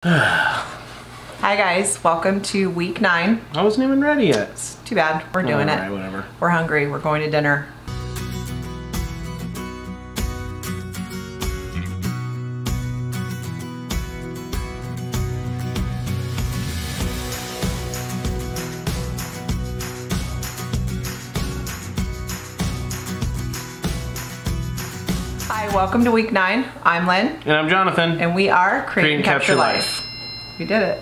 Hi guys, welcome to week 9. I wasn't even ready yet. It's too bad, we're doing it. Whatever. We're hungry, we're going to dinner. Hi, welcome to week 9. I'm Lynn. And I'm Jonathan. And we are Create and Capture Life. We did it.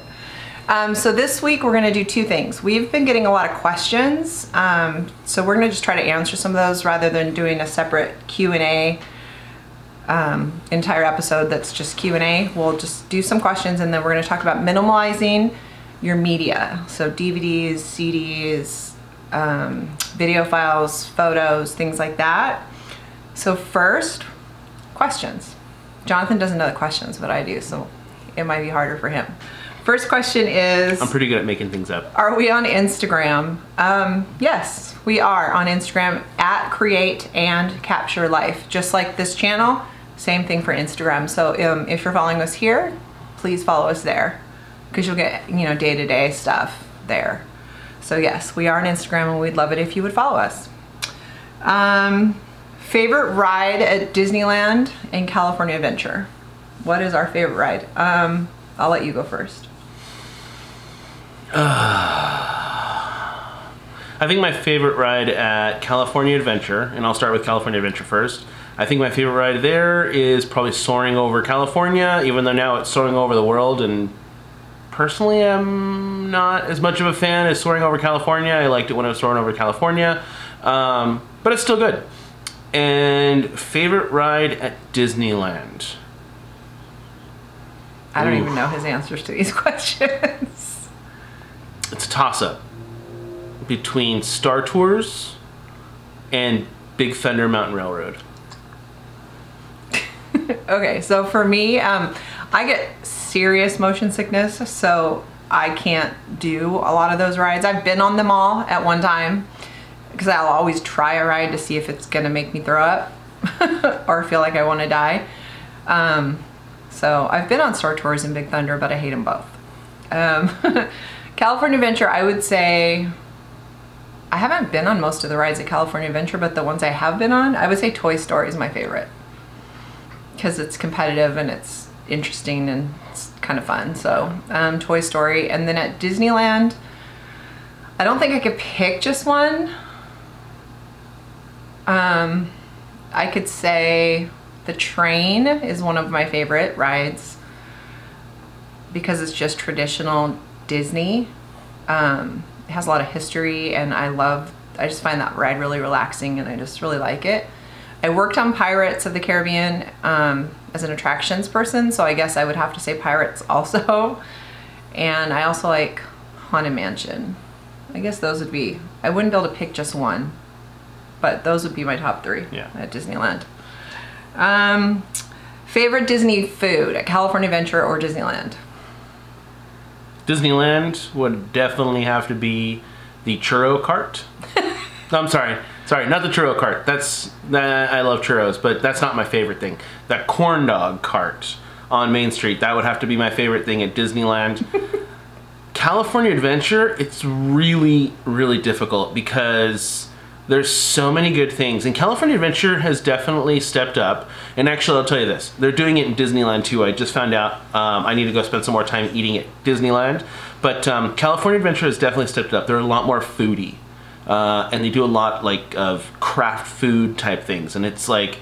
So this week we're going to do two things. We've been getting a lot of questions, so we're going to just try to answer some of those rather than doing a separate Q&A entire episode that's just Q&A. We'll just do some questions and then we're going to talk about minimalizing your media. So DVDs, CDs, video files, photos, things like that. So first, questions. Jonathan doesn't know the questions, but I do, so it might be harder for him. First question is... I'm pretty good at making things up. Are we on Instagram? Yes, we are on Instagram at Create and Capture Life. Just like this channel, same thing for Instagram. So if you're following us here, please follow us there because you'll get, day-to-day stuff there. So yes, we are on Instagram and we'd love it if you would follow us. Favorite ride at Disneyland and California Adventure? What is our favorite ride? I'll let you go first. I think my favorite ride at California Adventure, and I'll start with California Adventure first. I think my favorite ride there is probably soaring over California, even though now it's soaring over the world, and personally I'm not as much of a fan as soaring over California. I liked it when I was soaring over California, but it's still good. And favorite ride at Disneyland? I don't even know his answers to these questions. It's a toss-up between Star Tours and Big Thunder Mountain Railroad. Okay, so for me, I get serious motion sickness, so I can't do a lot of those rides. I've been on them all at one time because I'll always try a ride to see if it's gonna make me throw up or feel like I want to die. So I've been on Star Tours and Big Thunder, but I hate them both. California Adventure, I would say, I haven't been on most of the rides at California Adventure, but the ones I have been on, I would say Toy Story is my favorite. Because it's competitive and it's interesting and it's kind of fun. So Toy Story. And then at Disneyland, I don't think I could pick just one. I could say the train is one of my favorite rides because it's just traditional Disney. It has a lot of history and I just find that ride really relaxing and I just really like it. I worked on Pirates of the Caribbean as an attractions person, so I guess I would have to say Pirates also. And I also like Haunted Mansion. I guess those would be, I wouldn't be able to pick just one, but those would be my top 3 at Disneyland. Favorite Disney food at California Adventure or Disneyland? Disneyland would definitely have to be the churro cart. No, I'm sorry, not the churro cart. I love churros, but that's not my favorite thing. That corn dog cart on Main Street, that would have to be my favorite thing at Disneyland. California Adventure, it's really, really difficult because there's so many good things, and California Adventure has definitely stepped up. And actually, I'll tell you this, they're doing it in Disneyland too. I just found out I need to go spend some more time eating at Disneyland. But California Adventure has definitely stepped up. They're a lot more foodie, and they do a lot of craft food type things. And it's like,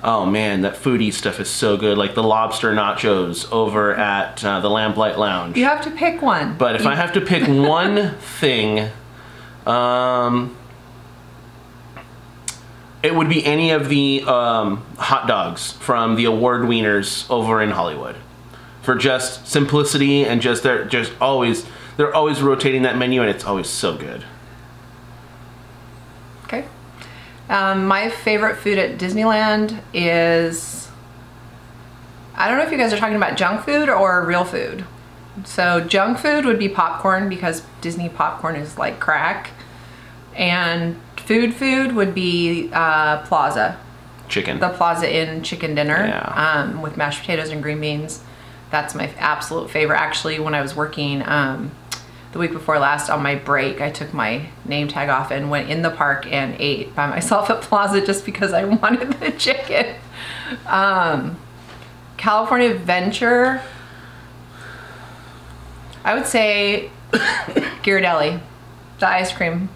oh man, that foodie stuff is so good. Like the lobster nachos over at the Lamplight Lounge. You have to pick one. But if I have to pick one thing, it would be any of the hot dogs from the award wieners over in Hollywood. For just simplicity and just they're always rotating that menu and it's always so good. Okay. My favorite food at Disneyland is, I don't know if you guys are talking about junk food or real food. So junk food would be popcorn because Disney popcorn is like crack. And food would be Plaza. Chicken. The Plaza Inn chicken dinner, yeah. With mashed potatoes and green beans. That's my absolute favorite. Actually, when I was working the week before last on my break, I took my name tag off and went in the park and ate by myself at Plaza just because I wanted the chicken. California Adventure, I would say Ghirardelli, the ice cream.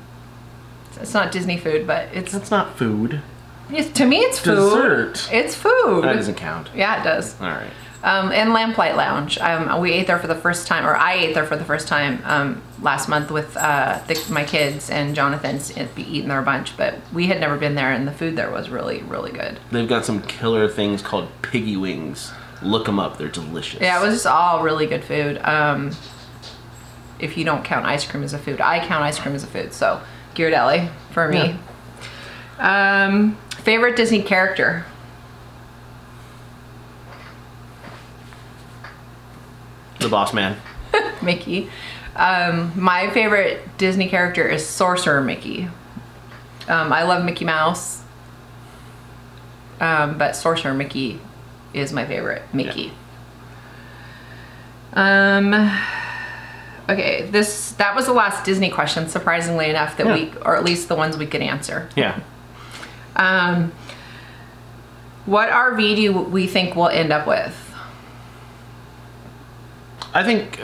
It's not Disney food, but That's not food. to me it's food. Dessert. It's food. That doesn't count. Yeah, it does. All right. And Lamplight Lounge. We ate there for the first time, or I ate there for the first time last month with my kids, and Jonathan's eating there a bunch, but we had never been there, and the food there was really, really good. They've got some killer things called piggy wings. Look them up. They're delicious. Yeah, it was just all really good food. If you don't count ice cream as a food. I count ice cream as a food, so Ghirardelli for me. Yeah. Favorite Disney character? The Boss Man. Mickey. My favorite Disney character is Sorcerer Mickey. I love Mickey Mouse, but Sorcerer Mickey is my favorite Mickey. Yeah. Okay, that was the last Disney question, surprisingly enough, that or at least the ones we could answer. Yeah. What RV do we think we'll end up with? I think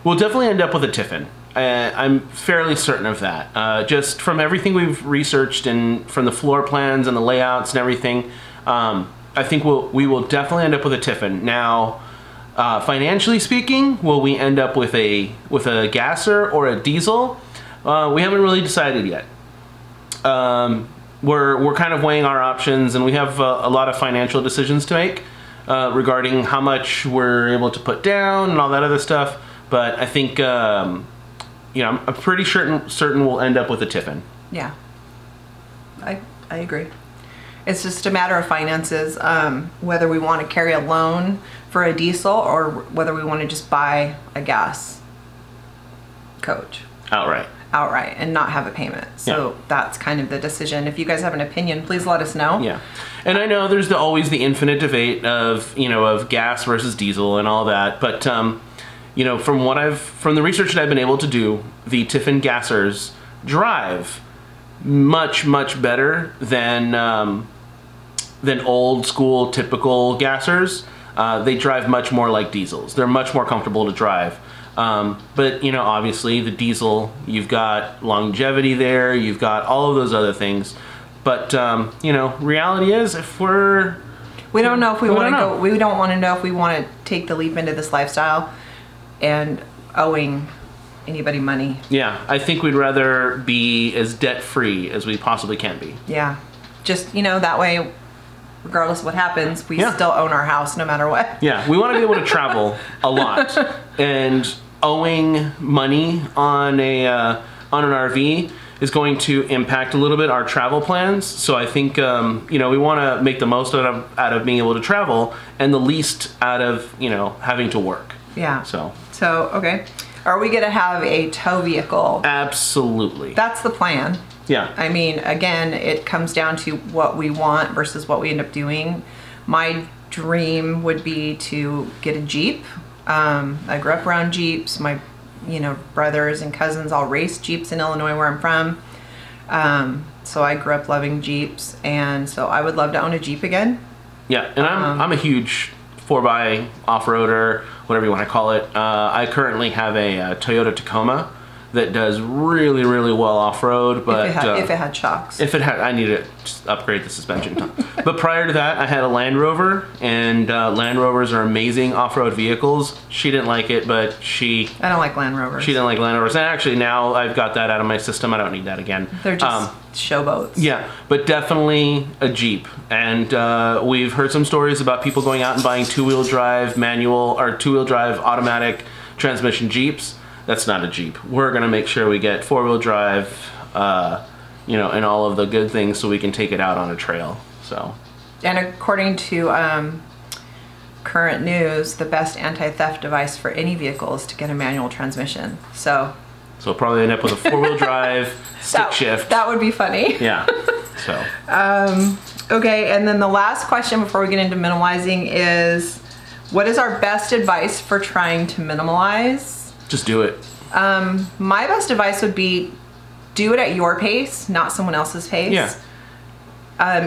we'll definitely end up with a Tiffin. I'm fairly certain of that. Just from everything we've researched and from the floor plans and the layouts and everything, I think we will definitely end up with a Tiffin. Now, financially speaking, will we end up with a gasser or a diesel? We haven't really decided yet. We're kind of weighing our options, and we have a lot of financial decisions to make regarding how much we're able to put down and all that other stuff. But I think I'm pretty certain we'll end up with a Tiffin. Yeah, I agree. It's just a matter of finances, whether we want to carry a loan for a diesel or whether we want to just buy a gas coach outright and not have a payment. So that's kind of the decision. If you guys have an opinion, please let us know. Yeah. And I know there's always the infinite debate of gas versus diesel and all that, but from the research that I've been able to do, the Tiffin gassers drive much better than old school typical gassers. They drive much more like diesels. They're much more comfortable to drive. But obviously the diesel, you've got longevity there, you've got all of those other things. But reality is, we don't know if we want to go. We don't want to know if we want to take the leap into this lifestyle and owing anybody money. Yeah, I think we'd rather be as debt free as we possibly can be. Yeah, just that way, regardless of what happens, we still own our house no matter what. Yeah, we want to be able to travel a lot, and owing money on an RV is going to impact a little bit our travel plans. So I think we want to make the most out of being able to travel and the least out of having to work. Yeah. So okay, are we gonna have a tow vehicle? Absolutely. That's the plan. Yeah. I mean, again, it comes down to what we want versus what we end up doing. My dream would be to get a Jeep. I grew up around Jeeps. My brothers and cousins all raced Jeeps in Illinois, where I'm from. So I grew up loving Jeeps, and so I would love to own a Jeep again. Yeah, and I'm a huge 4x off-roader, whatever you want to call it. I currently have a Toyota Tacoma that does really well off-road, but if it had shocks. I need to just upgrade the suspension. But prior to that, I had a Land Rover, and Land Rovers are amazing off-road vehicles. She didn't like it, but I don't like Land Rovers. She didn't like Land Rovers, and actually now I've got that out of my system. I don't need that again. They're just showboats. Yeah, but definitely a Jeep, and we've heard some stories about people going out and buying two-wheel drive manual or two-wheel drive automatic transmission Jeeps. That's not a Jeep. We're gonna make sure we get four-wheel drive, and all of the good things so we can take it out on a trail. So. And according to current news, the best anti-theft device for any vehicle is to get a manual transmission. So probably end up with a four-wheel drive stick shift. That would be funny. Yeah. So. Okay, and then the last question before we get into minimalizing is, What is our best advice for trying to minimalize? Just do it. My best advice would be do it at your pace, not someone else's pace. Yeah.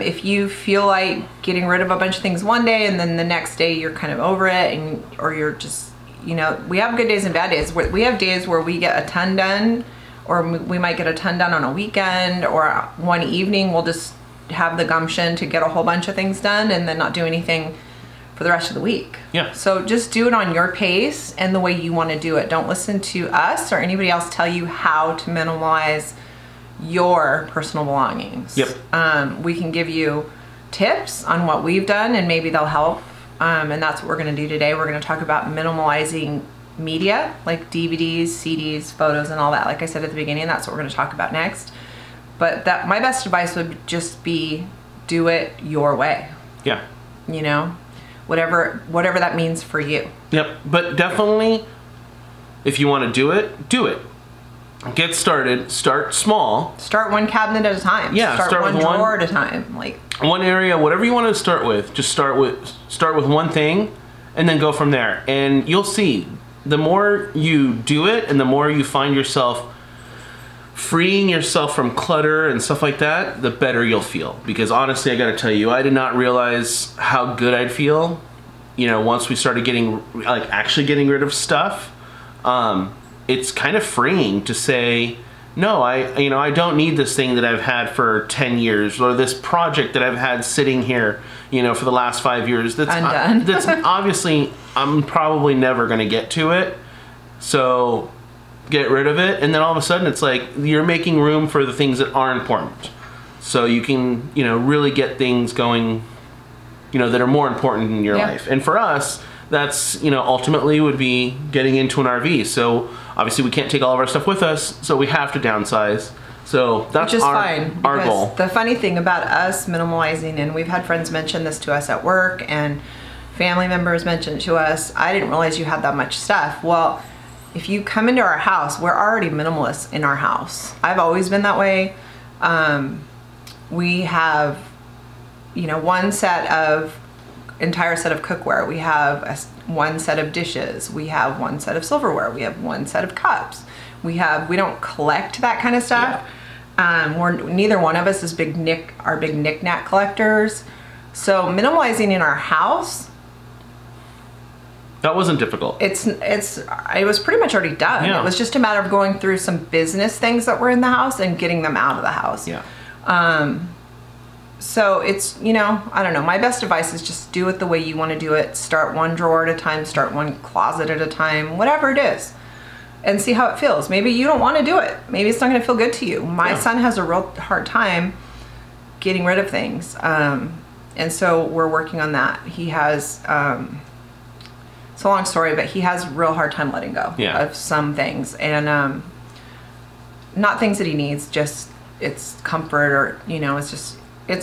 If you feel like getting rid of a bunch of things one day and then the next day you're kind of over it, or you're just, you know, we have good days and bad days. We have days where we get a ton done, or we might get a ton done on a weekend, or one evening we'll just have the gumption to get a whole bunch of things done and then not do anything for the rest of the week. Yeah. So just do it on your pace and the way you want to do it. Don't listen to us or anybody else tell you how to minimize your personal belongings. Yep. We can give you tips on what we've done and maybe they'll help. And that's what we're going to do today. We're going to talk about minimalizing media, like DVDs, CDs, photos, and all that. Like I said at the beginning, that's what we're going to talk about next. But my best advice would just be do it your way. Yeah. You know, whatever that means for you. Yep. But definitely, if you want to do it, do it. Get started. Start small. Start one cabinet at a time. Yeah. Start one drawer at a time. Like one area, whatever you want to start with. Just start with one thing, and then go from there. And you'll see, the more you do it, and the more you find yourself freeing yourself from clutter and stuff like that, the better you'll feel. Because honestly, I got to tell you, I did not realize how good I'd feel. You know, once we started actually getting rid of stuff. It's kind of freeing to say, no, I don't need this thing that I've had for 10 years, or this project that I've had sitting here, you know, for the last 5 years. That's undone. That's obviously, I'm probably never going to get to it. So get rid of it. And then all of a sudden it's like you're making room for the things that are important. So you can, you know, really get things going, you know, that are more important in your life. And for us, that's, you know, ultimately would be getting into an RV. So obviously we can't take all of our stuff with us, so we have to downsize. So that's our goal. The funny thing about us minimalizing, and we've had friends mention this to us at work and family members mention it to us, I didn't realize you had that much stuff. Well, if you come into our house, we're already minimalist in our house. I've always been that way. We have, you know, entire set of cookware. We have one set of dishes. We have one set of silverware. We have one set of cups. We don't collect that kind of stuff. Yeah. Neither one of us is big knick-knack collectors. So minimalizing in our house, that wasn't difficult. It was pretty much already done. Yeah. It was just a matter of going through some business things that were in the house and getting them out of the house. Yeah. So it's, you know, I don't know. My best advice is just do it the way you want to do it. Start one drawer at a time, start one closet at a time, whatever it is, and see how it feels. Maybe you don't want to do it. Maybe it's not going to feel good to you. My son has a real hard time getting rid of things. And so we're working on that. He has, it's a long story, but he has a real hard time letting go of some things. And not things that he needs, just it's comfort, or, you know, it's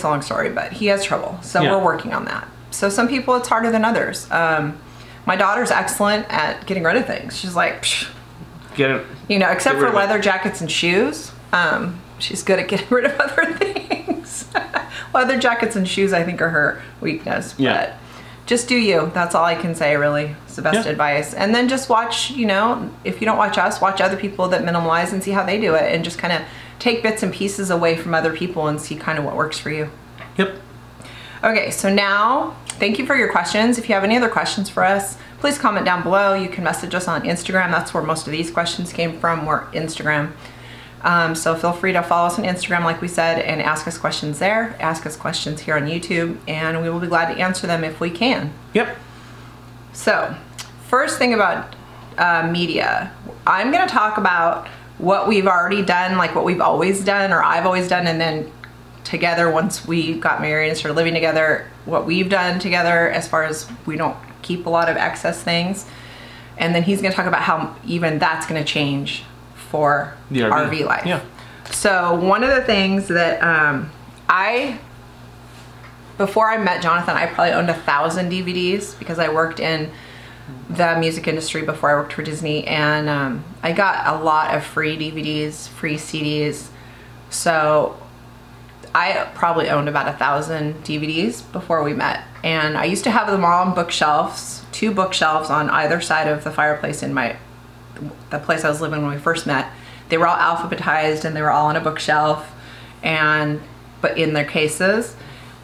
a long story, but he has trouble. So we're working on that. So some people it's harder than others. My daughter's excellent at getting rid of things. She's like, psh, get it. You know, except for leather jackets and shoes. She's good at getting rid of other things. Leather jackets and shoes, I think, are her weakness. Yeah. But just do you. That's all I can say, really. It's the best advice. And then just watch, you know, if you don't watch us, watch other people that minimalize and see how they do it, and just kind of take bits and pieces away from other people and see kind of what works for you. Yep. Okay, so now, thank you for your questions. If you have any other questions for us, please comment down below. You can message us on Instagram. That's where most of these questions came from, were Instagram. So feel free to follow us on Instagram, like we said, and ask us questions there. Ask us questions here on YouTube, and we will be glad to answer them if we can. Yep. So, first thing about media. I'm going to talk about what we've already done, like what we've always done, or I've always done, and then together, once we got married and started living together, what we've done together as far as we don't keep a lot of excess things. And then he's going to talk about how even that's going to change for the RV life. Yeah. So one of the things that before I met Jonathan, I probably owned 1,000 DVDs because I worked in the music industry before I worked for Disney, and I got a lot of free DVDs, free CDs. So I probably owned about 1,000 DVDs before we met. And I used to have them all on bookshelves, 2 bookshelves on either side of the fireplace in the place I was living when we first met. They were all alphabetized and they were all on a bookshelf, but in their cases.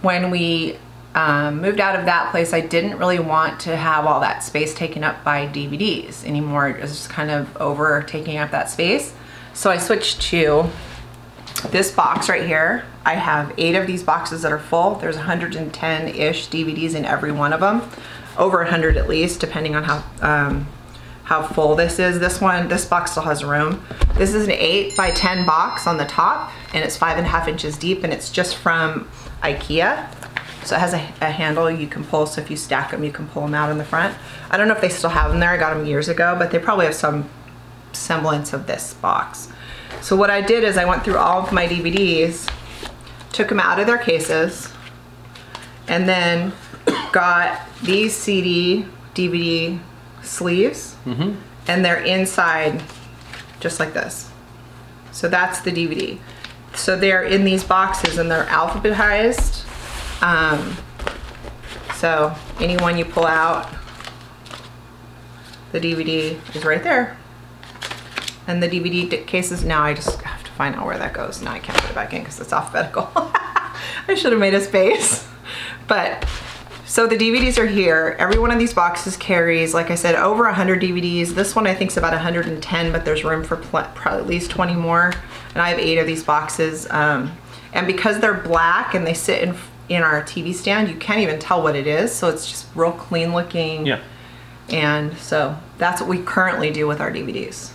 When we moved out of that place, I didn't really want to have all that space taken up by DVDs anymore. It was just kind of over taking up that space. So I switched to this box right here. I have 8 of these boxes that are full. There's 110-ish DVDs in every one of them. Over 100 at least, depending on how full this is. This box still has room. This is an 8 by 10 box on the top, and it's 5.5 inches deep, and it's just from IKEA. So it has a handle you can pull, so if you stack them, you can pull them out in the front. I don't know if they still have them there. I got them years ago, but they probably have some semblance of this box. So what I did is I went through all of my DVDs, took them out of their cases, and then got these DVD sleeves, and they're inside just like this. So that's the DVD. So they're in these boxes and they're alphabetized. So any one you pull out, the DVD is right there. And the DVD cases, now I just have to find out where that goes. Now I can't put it back in because it's alphabetical. I should have made a space. But, so the DVDs are here. Every one of these boxes carries, like I said, over 100 DVDs. This one I think is about 110, but there's room for at least 20 more. And I have 8 of these boxes. And because they're black and they sit in our TV stand, you can't even tell what it is. So it's just real clean looking. Yeah. And so that's what we currently do with our DVDs.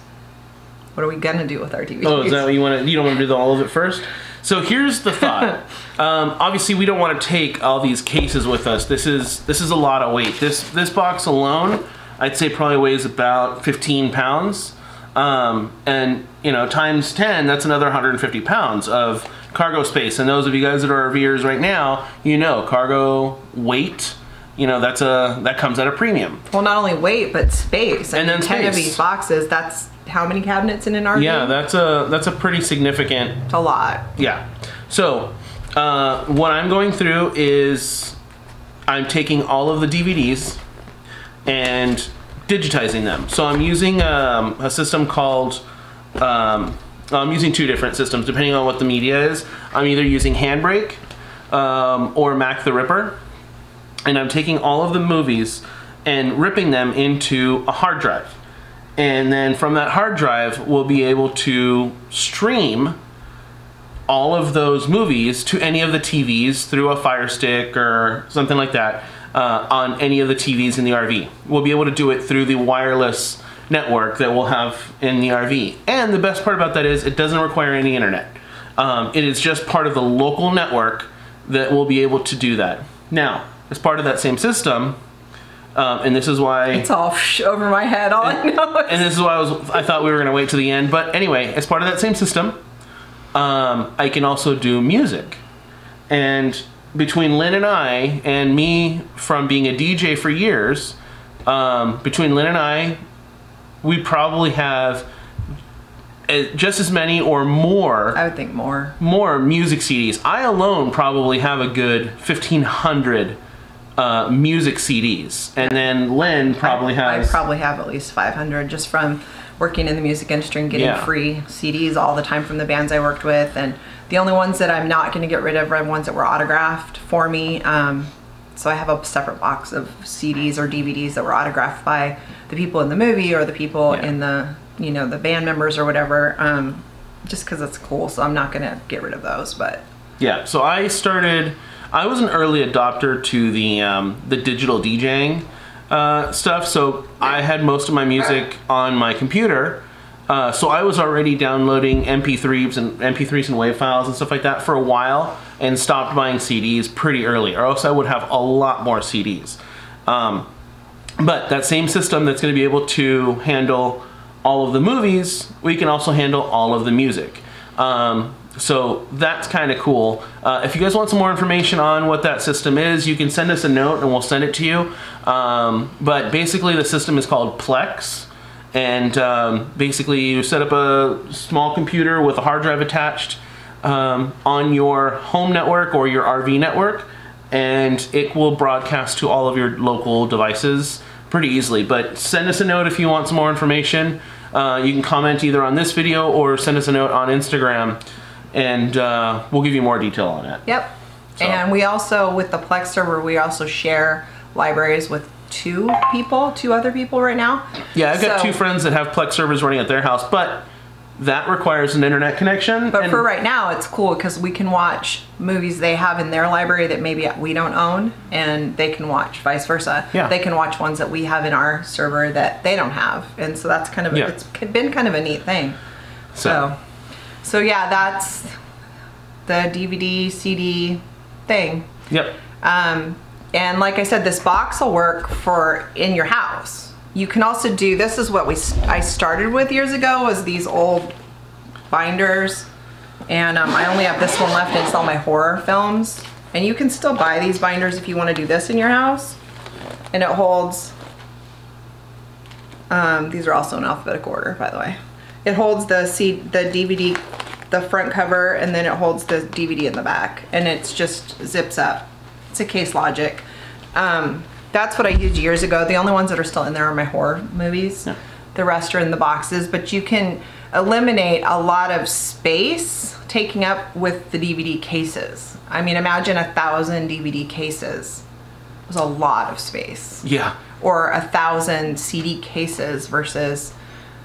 What are we gonna do with our DVDs? Oh, is that what you want to? You don't want to do all of it first? So here's the thought. Obviously, we don't want to take all these cases with us. This is a lot of weight. This box alone, I'd say probably weighs about 15 pounds. And you know, times 10, that's another 150 pounds of cargo space. And those of you guys that are RVers right now, you know, cargo weight, you know, that comes at a premium. Well, not only weight, but space. And then 10 of these boxes, that's how many cabinets in an RV? Yeah, that's a pretty significant. It's a lot. Yeah. So what I'm going through is I'm taking all of the DVDs and digitizing them. So I'm using a system called, I'm using 2 different systems depending on what the media is. I'm either using Handbrake or Mac the Ripper, and I'm taking all of the movies and ripping them into a hard drive. And then from that hard drive, we'll be able to stream all of those movies to any of the TVs through a Fire Stick or something like that on any of the TVs in the RV. We'll be able to do it through the wireless network that we'll have in the RV. And the best part about that is it doesn't require any internet. It is just part of the local network that we'll be able to do that. Now, as part of that same system, and this is why it's all over my head. All I know is, and this is why I thought we were going to wait to the end. But anyway, as part of that same system, I can also do music. And between Lynn and I, and me from being a DJ for years, between Lynn and I, we probably have just as many or more. I would think more. More music CDs. I alone probably have a good 1,500 music CDs, and then Lynn probably has. I probably have at least 500 just from working in the music industry and getting free CDs all the time from the bands I worked with. And the only ones that I'm not going to get rid of are ones that were autographed for me. So I have a separate box of CDs or DVDs that were autographed by the people in the movie or the people in the, you know, the band members or whatever, just because it's cool. So I'm not going to get rid of those, but. Yeah, so I was an early adopter to the digital DJing stuff. So I had most of my music on my computer. So I was already downloading MP3s and WAV files and stuff like that for a while, and stopped buying CDs pretty early, or else I would have a lot more CDs. But that same system that's going to be able to handle all of the movies, we can also handle all of the music. So that's kind of cool. If you guys want some more information on what that system is, you can send us a note and we'll send it to you. But basically the system is called Plex. And basically you set up a small computer with a hard drive attached, on your home network or your RV network, and it will broadcast to all of your local devices pretty easily. But send us a note if you want some more information. You can comment either on this video or send us a note on Instagram, and we'll give you more detail on it. Yep. So. And we also, with the Plex server, we also share libraries with two other people right now. Yeah, I've got 2 friends that have Plex servers running at their house, but that requires an internet connection. But for right now, it's cool because we can watch movies they have in their library that maybe we don't own, and they can watch vice versa. Yeah. They can watch ones that we have in our server that they don't have. And so that's kind of, it's been kind of a neat thing. So yeah, that's the DVD, CD thing. Yep. And like I said, this box will work for in your house. You can also do, this is what I started with years ago, was these old binders. And I only have this one left, and it's all my horror films. And you can still buy these binders if you want to do this in your house. And it holds, these are also in alphabetical order, by the way. It holds the DVD, the front cover, and then it holds the DVD in the back. And it's just zips up. It's a Case Logic. That's what I used years ago. The only ones that are still in there are my horror movies. Yeah. The rest are in the boxes, but you can eliminate a lot of space taking up with the DVD cases. I mean, imagine 1,000 DVD cases. It was a lot of space. Yeah. Or 1,000 CD cases versus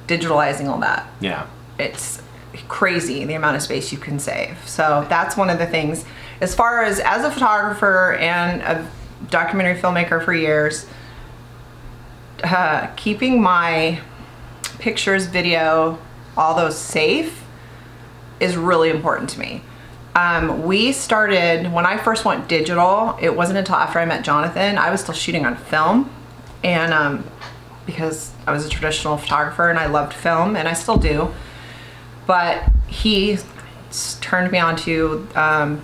digitalizing all that. Yeah. It's crazy the amount of space you can save. So that's one of the things. As far as a photographer and a documentary filmmaker for years, keeping my pictures, video, all those safe is really important to me. We started, when I first went digital, it wasn't until after I met Jonathan. I was still shooting on film, and because I was a traditional photographer and I loved film, and I still do, but he turned me on to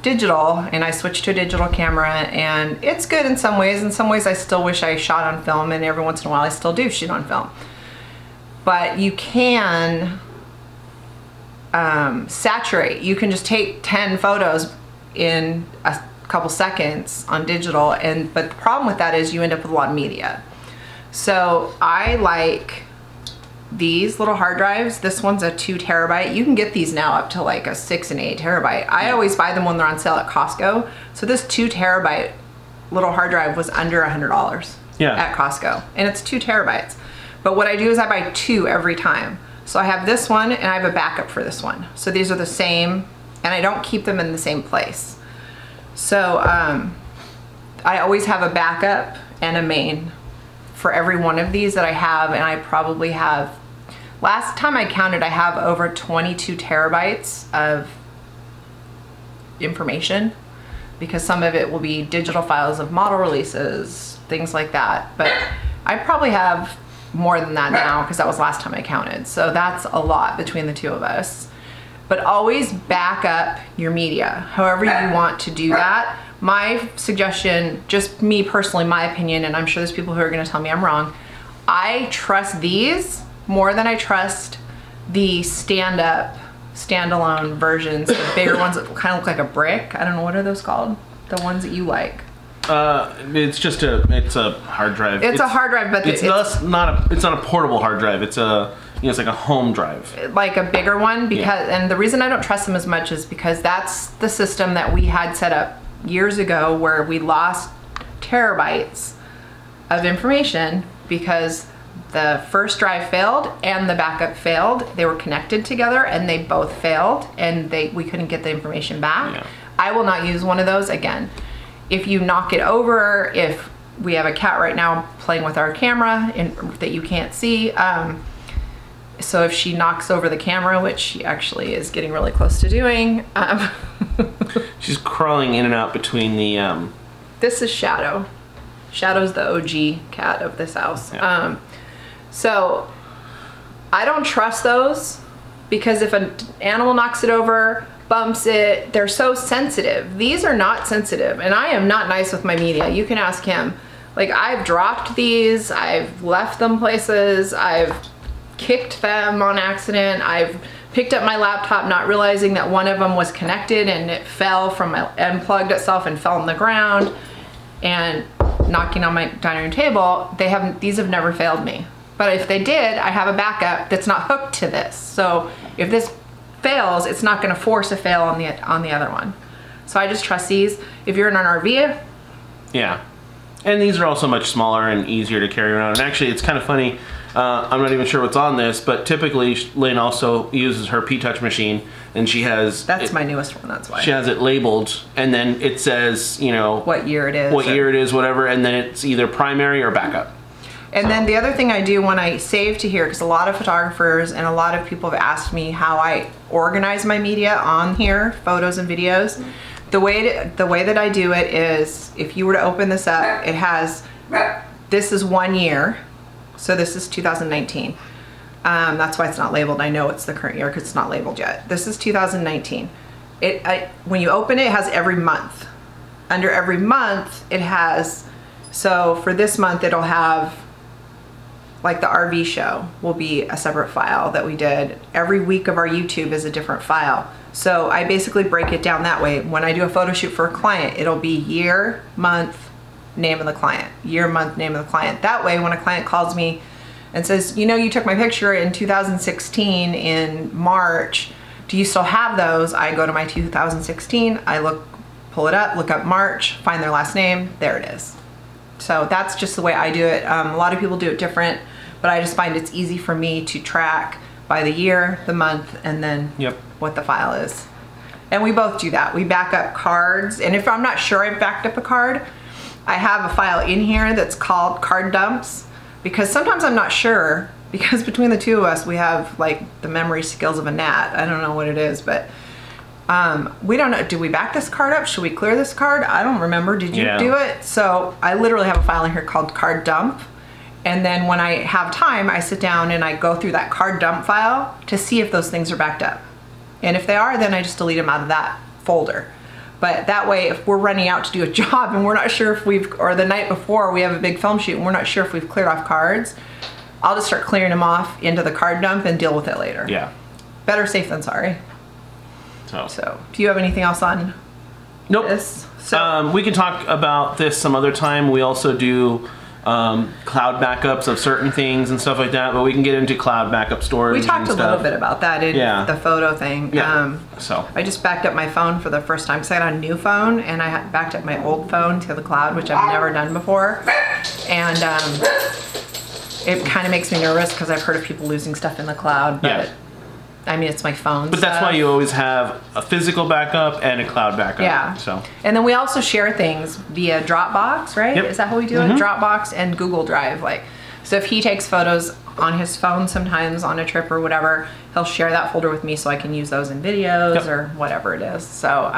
digital, and I switched to a digital camera, and it's good in some ways. In some ways I still wish I shot on film, and every once in a while I still do shoot on film. But you can saturate. You can just take 10 photos in a couple seconds on digital, but the problem with that is you end up with a lot of media. So I like these little hard drives. This one's a 2 terabyte. You can get these now up to like a 6 and 8 terabyte. I always buy them when they're on sale at Costco. So this 2 terabyte little hard drive was under $100 at Costco, and it's 2 terabytes. But what I do is I buy 2 every time. So I have this one, and I have a backup for this one. So these are the same, and I don't keep them in the same place. So I always have a backup and a main for every one of these that I have, and I probably have, last time I counted, I have over 22 terabytes of information, because some of it will be digital files of model releases, things like that. But I probably have more than that now, because that was last time I counted. So that's a lot between the 2 of us. But always back up your media, however you want to do that. My suggestion, just me personally, my opinion, and I'm sure there's people who are gonna tell me I'm wrong, I trust these more than I trust the stand-up, standalone versions, the bigger ones that kind of look like a brick. I don't know, what are those called? The ones that you like. It's a hard drive. It's a hard drive, but it's not a portable hard drive. It's it's like a home drive. Like a bigger one, because, and the reason I don't trust them as much is because that's the system that we had set up years ago, where we lost terabytes of information because the first drive failed and the backup failed. They were connected together and they both failed, and we couldn't get the information back. Yeah. I will not use one of those again. If you knock it over, if we have a cat right now playing with our camera that you can't see, so if she knocks over the camera, which she actually is getting really close to doing, she's crawling in and out between the this is Shadow. Shadow's the OG cat of this house. Yeah. So I don't trust those, because if an animal knocks it over, bumps it, they're so sensitive. These are not sensitive, and I am not nice with my media. You can ask him. Like, I've dropped these, I've left them places, I've kicked them on accident. I've picked up my laptop not realizing that one of them was connected and it fell from my, unplugged itself and fell on the ground and knocking on my dining room table. These have never failed me. But if they did, I have a backup that's not hooked to this. So if this fails, it's not gonna force a fail on the other one. So I just trust these. If you're in an RV. Yeah. And these are also much smaller and easier to carry around. And actually, it's kind of funny. I'm not even sure what's on this, but typically Lynn also uses her P-Touch machine, and she has... That's my newest one, that's why. She has it labeled, and then it says, you know... What year it is. What year it is, whatever, and then it's either primary or backup. And then the other thing I do when I save to here, because a lot of photographers and a lot of people have asked me how I organize my media on here, photos and videos. The way that I do it is, if you were to open this up, it has, this is 1 year. So this is 2019. That's why it's not labeled. I know it's the current year because it's not labeled yet. This is 2019. When you open it, it has every month. Under every month, it has, so for this month, it'll have, like the RV show will be a separate file that we did. Every week of our YouTube is a different file. So I basically break it down that way. When I do a photo shoot for a client, it'll be year, month, name of the client, year, month, name of the client. That way, when a client calls me and says, you know, you took my picture in 2016 in March, do you still have those? I go to my 2016, I pull it up, look up March, find their last name, there it is. So that's just the way I do it. A lot of people do it different, but I just find it's easy for me to track by the year, the month, and then what the file is. And we both do that. We back up cards, and if I'm not sure I've backed up a card, I have a file in here that's called card dumps, because sometimes I'm not sure, because between the two of us, we have like the memory skills of a gnat. I don't know what it is, but we don't know. Do we back this card up? Should we clear this card? I don't remember. Did you do it? So I literally have a file in here called card dump. And then when I have time, I sit down and I go through that card dump file to see if those things are backed up. And if they are, then I just delete them out of that folder. But that way, if we're running out to do a job and we're not sure if or the night before we have a big film shoot and we're not sure if we've cleared off cards, I'll just start clearing them off into the card dump and deal with it later. Yeah. Better safe than sorry. So do you have anything else on this? So, we can talk about this some other time. We also do cloud backups of certain things and stuff like that, but we can get into cloud backup storage. We talked a little bit about that in the photo thing. So I just backed up my phone for the first time because I got a new phone, and I backed up my old phone to the cloud, which I've never done before. And it kind of makes me nervous because I've heard of people losing stuff in the cloud. But I mean, it's my phone. But that's why you always have a physical backup and a cloud backup. Yeah. So. And then we also share things via Dropbox, right? Is that how we do it? Dropbox and Google Drive. So if he takes photos on his phone sometimes on a trip or whatever, he'll share that folder with me so I can use those in videos or whatever it is. So,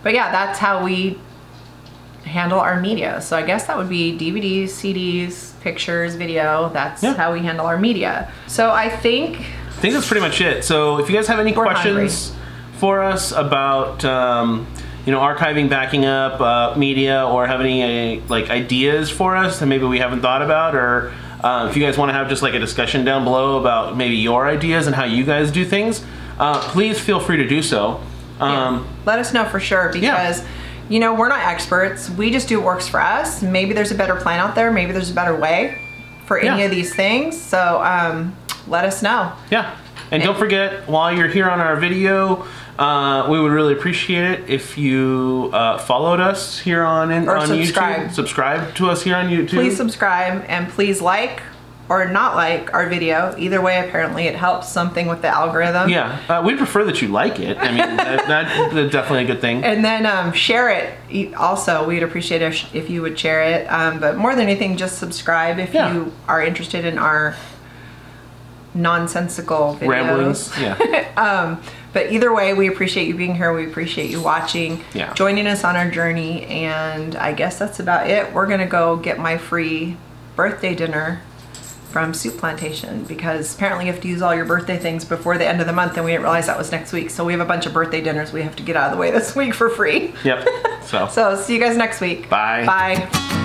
but yeah, that's how we handle our media. So I guess that would be DVDs, CDs, pictures, video. That's how we handle our media. So I think that's pretty much it. So if you guys have any questions for us about archiving, backing up media, or have any like ideas for us that maybe we haven't thought about, or if you guys want to have just like a discussion down below about maybe your ideas and how you guys do things, please feel free to do so. Let us know for sure, because we're not experts. We just do what works for us. Maybe there's a better plan out there. Maybe there's a better way for any of these things. So let us know. And don't forget, while you're here on our video, we would really appreciate it if you followed us here on YouTube. Subscribe to us here on YouTube. Please subscribe, and please like or not like our video. Either way, apparently it helps something with the algorithm. We prefer that you like it. I mean, that's definitely a good thing. And then share it. Also, we'd appreciate it if you would share it. But more than anything, just subscribe if you are interested in our nonsensical videos. Ramblings. But either way, we appreciate you being here. We appreciate you watching, joining us on our journey. And I guess that's about it. We're gonna go get my free birthday dinner from Soup Plantation, because apparently you have to use all your birthday things before the end of the month, and we didn't realize that was next week. So we have a bunch of birthday dinners we have to get out of the way this week for free. So see you guys next week. Bye. Bye.